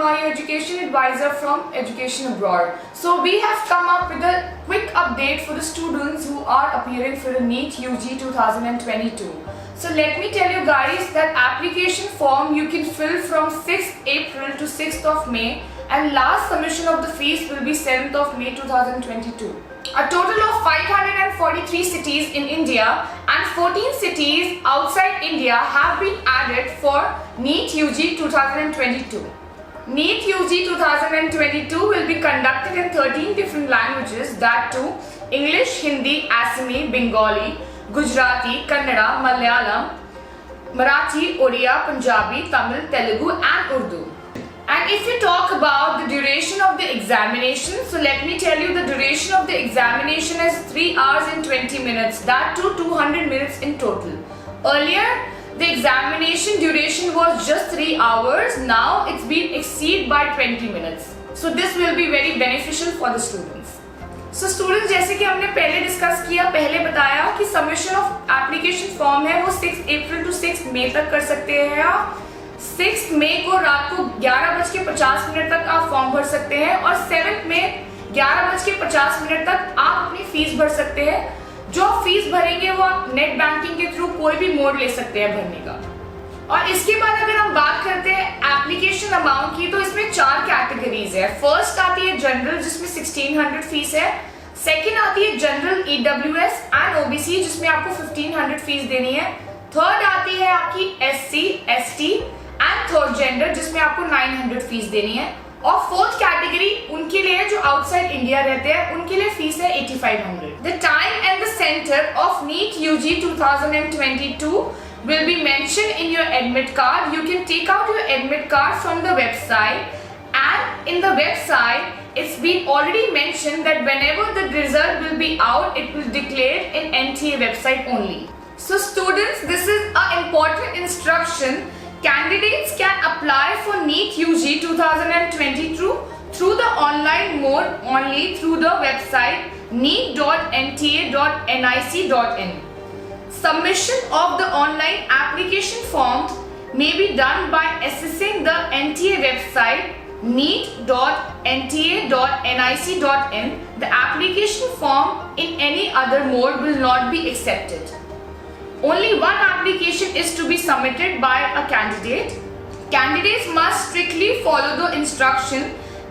Roy, your education advisor from Education Abroad. So we have come up with a quick update for the students who are appearing for the NEET UG 2022. So let me tell you guys that application form you can fill from 6th April to 6th of May, and last submission of the fees will be 7th of May 2022. A total of 543 cities in India and 14 cities outside India have been added for NEET UG 2022. NEET UG 2022 will be conducted in 13 different languages, that too English, Hindi, Assami, Bengali, Gujarati, Kannada, Malayalam, Marathi, Odia, Punjabi, Tamil, Telugu and Urdu. And if you talk about the duration of the examination, so let me tell you the duration of the examination is 3 hours and 20 minutes, that too 200 minutes in total. Earlier, the examination duration was just 3 hours, now it's been exceeded by 20 minutes. So this will be very beneficial for the students. So students, जैसे कि हमने पहले discuss किया, पहले बताया कि submission of application form है वो 6 अप्रैल टू 6 मई तक कर सकते हैं आप। 6 मई को रात को 11:50 तक आप फॉर्म भर सकते हैं और 7 मई 11:50 तक आप अपनी फीस भर सकते हैं। जो आप फीस भरेंगे वो आप नेट बैंकिंग के थ्रू कोई भी मोड ले सकते हैं भरने का। और इसके बाद अगर हम बात करते हैं एप्लीकेशन अमाउंट की, तो इसमें 4 कैटेगरीज है। फर्स्ट आती है जनरल जिसमें 1600 फीस है। सेकेंड आती है जनरल EWS एंड OBC जिसमें आपको 1500 फीस देनी है। थर्ड आती है आपकी SC, ST and third gender जिसमें आपको 900 फीस देनी है। और फोर्थ कैटेगरी उनके लिए है जो आउटसाइड इंडिया रहते हैं, उनके लिए फीस है 8500। The time and the centre of NEET UG 2022 will be mentioned in your admit card. You can take out your admit card from the website, and in the website it's been already mentioned that whenever the result will be out, it will declare in NTA website only. So students, this is an important instruction. Candidates can apply for NEET UG 2022 through the online mode only through the website neet.nta.nic.in. Submission of the online application form may be done by accessing the NTA website neet.nta.nic.in. The application form in any other mode will not be accepted. Only one application is to be submitted by a candidate. Candidates must strictly follow the instruction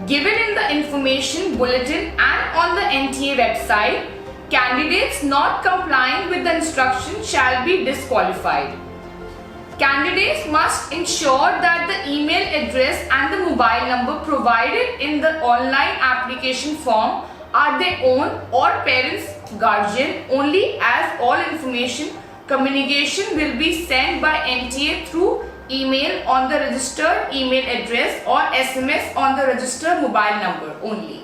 given in the information bulletin and on the NTA website. Candidates not complying with the instruction shall be disqualified. Candidates must ensure that the email address and the mobile number provided in the online application form are their own or parents' guardian only, as all information communication will be sent by NTA through email on the registered email address or SMS on the registered mobile number only.